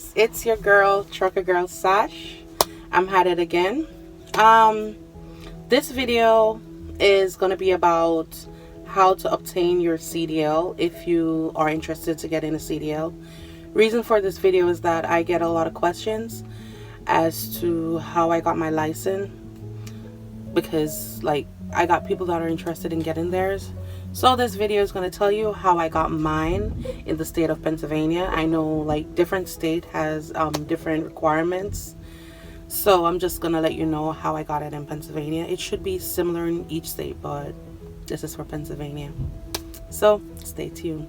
guys, it's your girl Trucker Girl Sash. I'm at it again. This video is going to be about how to obtain your CDL if you are interested to get in a CDL. Reason for this video is that I get a lot of questions as to how I got my license, because I got people that are interested in getting theirs. So this video is going to tell you how I got mine in the state of Pennsylvania. I know different state has different requirements, so I'm just going to let you know how I got it in Pennsylvania. It should be similar in each state, but this is for Pennsylvania, so stay tuned.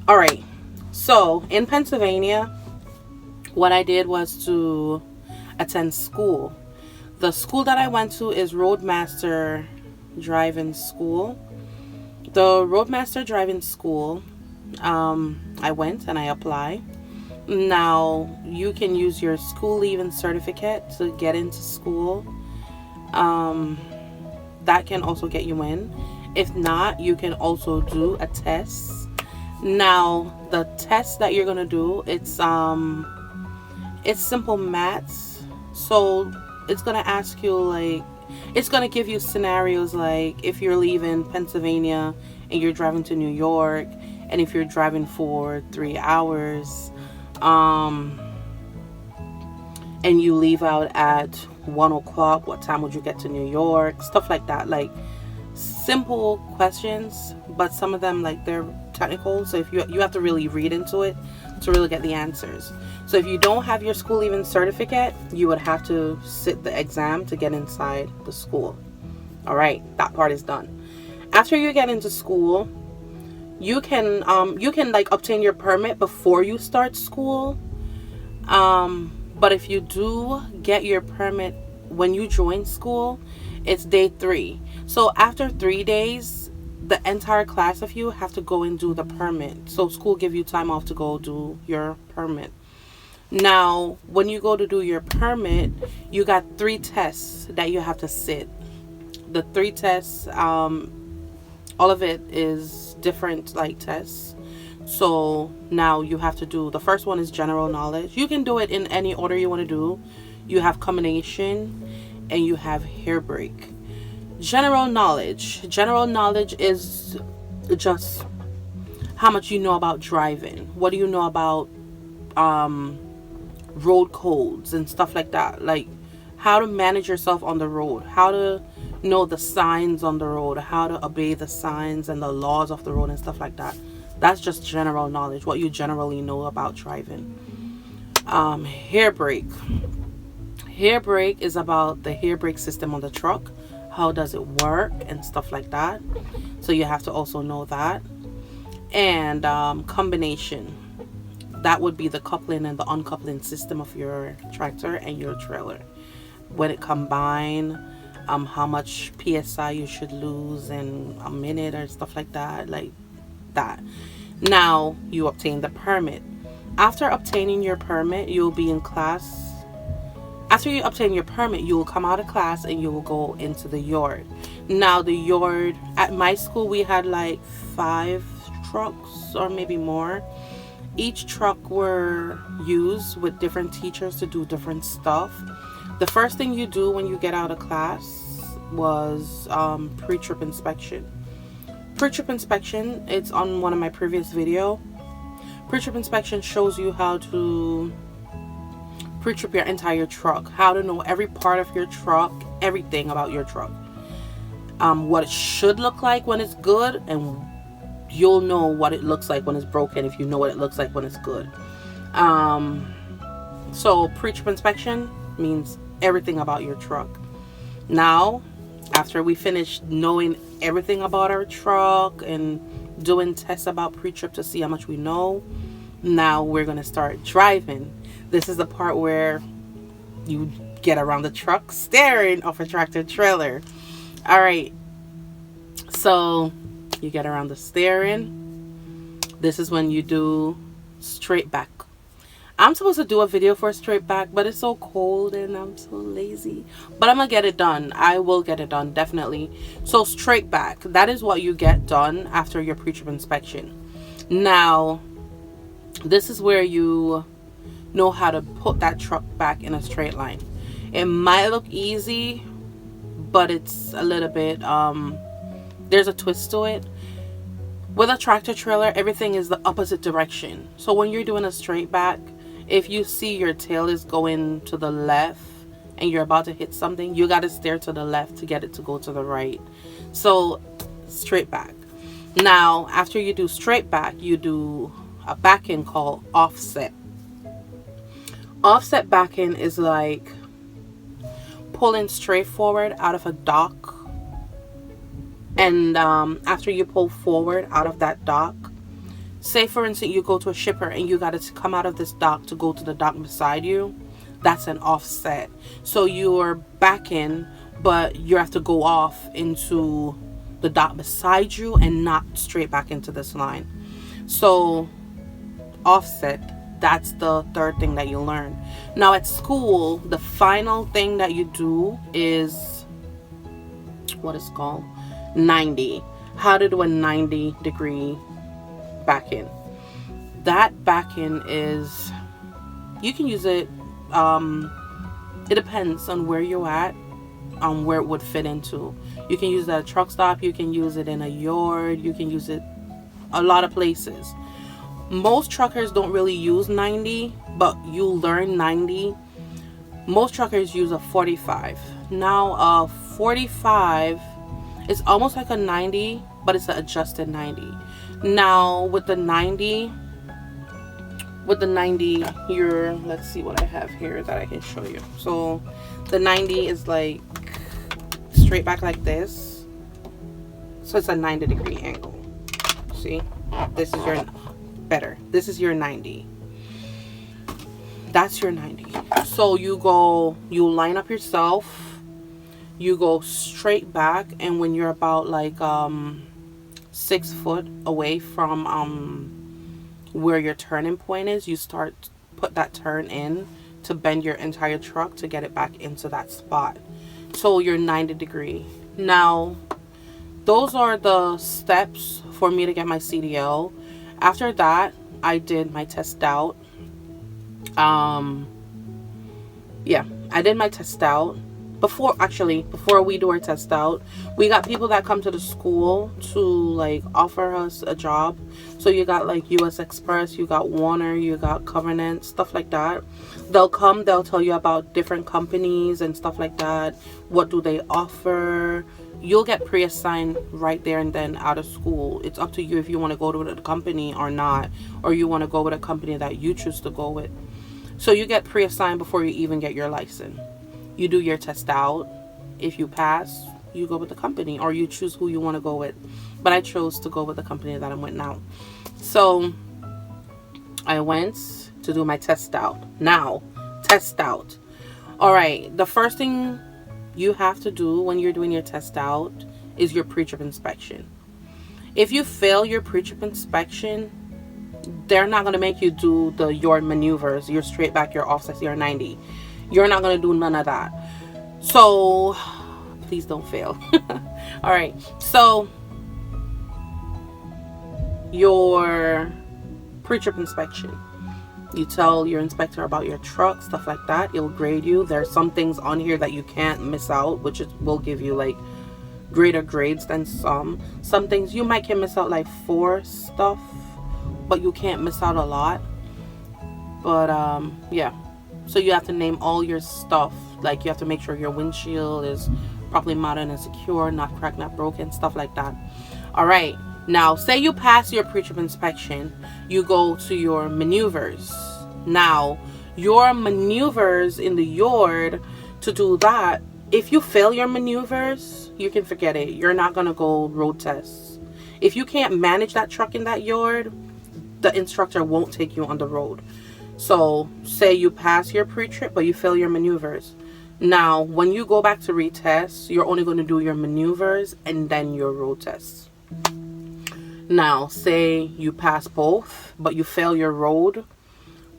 Alright, so in Pennsylvania, what I did was to attend school. The school that I went to is Roadmaster Driving School. The Roadmaster Driving School, I went and I applied. Now, you can use your school leaving certificate to get into school. That can also get you in. If not, you can also do a test. Now, the test that you're gonna do, it's simple maths. So it's gonna ask you it's gonna give you scenarios like if you're leaving Pennsylvania and you're driving to New York, and if you're driving for 3 hours, and you leave out at 1 o'clock, what time would you get to New York? Stuff like that, simple questions, but some of them they're technical, so if you have to really read into it to really get the answers. So if you don't have your school leaving certificate, you would have to sit the exam to get inside the school. All right, that part is done. After you get into school, you can obtain your permit before you start school, but if you do get your permit when you join school, it's day 3. So after 3 days, the entire class of you have to go and do the permit. So school give you time off to go do your permit. Now, when you go to do your permit, you got 3 tests that you have to sit. The 3 tests, all of it is different tests. So now you have to do, the first one is general knowledge. You can do it in any order you want to do. You have combination and you have hair break. General knowledge is just how much you know about driving. What do you know about road codes and stuff like that, how to manage yourself on the road, how to know the signs on the road, how to obey the signs and the laws of the road and stuff like that. That's just general knowledge, what you generally know about driving. Hair brake is about the hair brake system on the truck. How does it work and stuff like that. So you have to also know that. And combination, that would be the coupling and the uncoupling system of your tractor and your trailer. When it combine, how much PSI you should lose in a minute or stuff like that, Now you obtain the permit. After obtaining your permit, you'll be in class. After you obtain your permit, you will come out of class and you will go into the yard. Now the yard, at my school we had 5 trucks or maybe more. Each truck were used with different teachers to do different stuff. The first thing you do when you get out of class was pre-trip inspection. Pre-trip inspection, it's on one of my previous video. Pre-trip inspection shows you how to pre-trip your entire truck, how to know every part of your truck, everything about your truck, what it should look like when it's good, and you'll know what it looks like when it's broken if you know what it looks like when it's good. So pre-trip inspection means everything about your truck. Now, after we finish knowing everything about our truck and doing tests about pre-trip to see how much we know, now we're going to start driving. This is the part where you get around the truck steering of a tractor trailer. All right, so you get around the steering. This is when you do straight back. I'm supposed to do a video for straight back, but it's so cold and I'm so lazy. But I'm gonna get it done. I will get it done, definitely. So straight back, that is what you get done after your pre-trip inspection. Now, this is where you know how to put that truck back in a straight line. It might look easy, but it's a little bit, there's a twist to it. With a tractor trailer, everything is the opposite direction. So when you're doing a straight back, if you see your tail is going to the left and you're about to hit something, you got to steer to the left to get it to go to the right. So straight back. Now, after you do straight back, you do a back end called offset. Offset back end is like pulling straight forward out of a dock. And after you pull forward out of that dock, say for instance you go to a shipper and you got to come out of this dock to go to the dock beside you, that's an offset. So you're backing, but you have to go off into the dock beside you and not straight back into this line. So offset, that's the third thing that you learn. Now at school, the final thing that you do is what is called 90. How to do a 90-degree back in. That back in is, you can use it, it depends on where you're at, on where it would fit into. You can use it at a truck stop, you can use it in a yard, you can use it a lot of places. Most truckers don't really use 90, but you learn 90. Most truckers use a 45. Now a 45 is almost like a 90, but it's an adjusted 90. Now with the 90, you're, let's see what I have here that I can show you. So the 90 is like straight back like this. So it's a 90-degree angle. See? This is your better. This is your 90. That's your 90. So you line up yourself. You go straight back, and when you're about like 6 foot away from where your turning point is, you put that turn in to bend your entire truck to get it back into that spot. So you're 90-degree. Now, those are the steps for me to get my CDL. After that, I did my test out. Yeah, I did my test out. Before we do our test out, we got people that come to the school to like offer us a job. So you got like US Express, you got Warner, you got Covenant, stuff like that. They'll come, they'll tell you about different companies and stuff like that. What do they offer? You'll get pre-assigned right there and then out of school. It's up to you if you want to go to the company or not, or you want to go with a company that you choose to go with. So you get pre-assigned before you even get your license. You do your test out. If you pass, you go with the company, or you choose who you want to go with. But I chose to go with the company that I'm with now. So I went to do my test out. Now, test out. All right, the first thing you have to do when you're doing your test out is your pre-trip inspection. If you fail your pre-trip inspection, they're not going to make you do your maneuvers, your straight back, your offsets, your 90. You're not going to do none of that. So please don't fail. All right. So your pre-trip inspection. You tell your inspector about your truck, stuff like that. It'll grade you. There's some things on here that you can't miss out, which will give you like greater grades than some. Some things you might can miss out like 4 stuff, but you can't miss out a lot. But yeah. So you have to name all your stuff. Like you have to make sure your windshield is properly mounted and secure, not cracked, not broken, stuff like that. All right. Now, say you pass your pre-trip inspection, you go to your maneuvers. Now, your maneuvers in the yard, to do that, if you fail your maneuvers, you can forget it. You're not going to go road tests. If you can't manage that truck in that yard, the instructor won't take you on the road. So, say you pass your pre-trip, but you fail your maneuvers. Now, when you go back to retest, you're only going to do your maneuvers and then your road tests. Now, say you pass both, but you fail your road.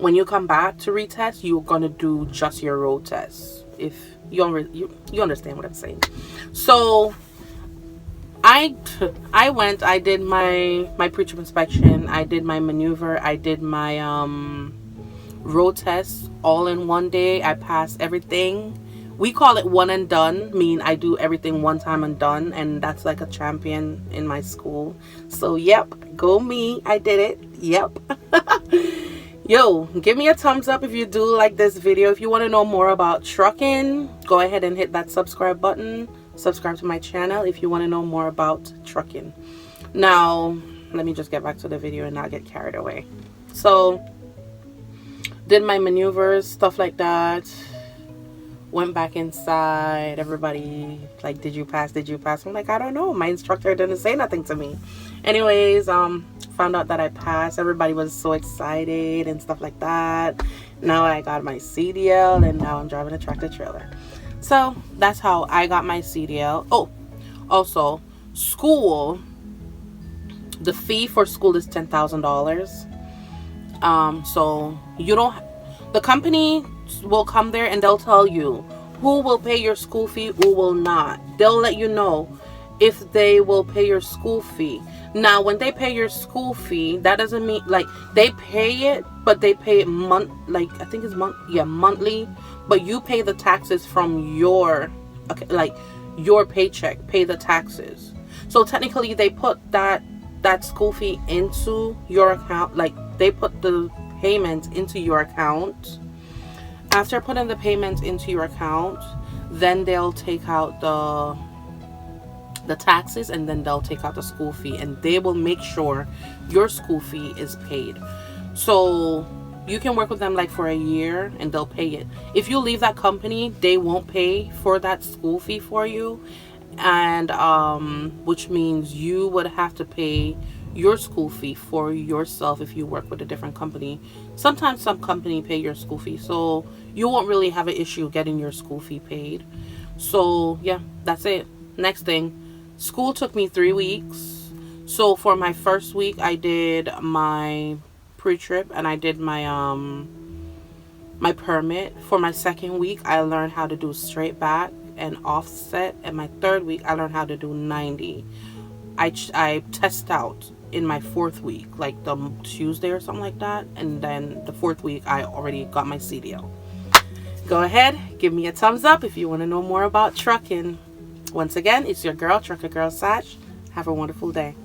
when you come back to retest, you're gonna do just your road test. If you understand what I'm saying. So I went, I did my pre-trip inspection, I did my maneuver, I did my road test all in one day. I passed everything. We call it one and done, mean I do everything one time and done, and that's like a champion in my school. So yep, go me, I did it. Yep. Yo, give me a thumbs up if you do like this video. If you want to know more about trucking, go ahead and hit that subscribe button. Subscribe to my channel if you want to know more about trucking. Now let me just get back to the video and not get carried away. So did my maneuvers, stuff like that. Went back inside. Everybody like, did you pass, did you pass? I'm like, I don't know, my instructor didn't say nothing to me. Anyways, found out that I passed. Everybody was so excited and stuff like that. Now I got my CDL and now I'm driving a tractor trailer. So that's how I got my CDL. Oh, also school, the fee for school is $10,000. So you don't, the company will come there and they'll tell you who will pay your school fee, who will not. They'll let you know if they will pay your school fee. Now when they pay your school fee, that doesn't mean like they pay it, but they pay it I think it's monthly, but you pay the taxes from your, okay, like your paycheck, pay the taxes. So technically they put that school fee into your account, like they put the payments into your account. After putting the payments into your account, then they'll take out the taxes, and then they'll take out the school fee, and they will make sure your school fee is paid. So you can work with them like for a year and they'll pay it. If you leave that company, they won't pay for that school fee for you, and which means you would have to pay your school fee for yourself if you work with a different company. Sometimes some company pay your school fee, so you won't really have an issue getting your school fee paid. So yeah, that's it. Next thing, school took me 3 weeks. So for my first week I did my pre-trip and I did my my permit. For my second week I learned how to do straight back and offset, and my third week I learned how to do 90. I test out in my fourth week, like the Tuesday or something like that, and then the fourth week I already got my CDL. Go ahead, give me a thumbs up if you want to know more about trucking. Once again, it's your girl, Trucker Girl Satch. Have a wonderful day.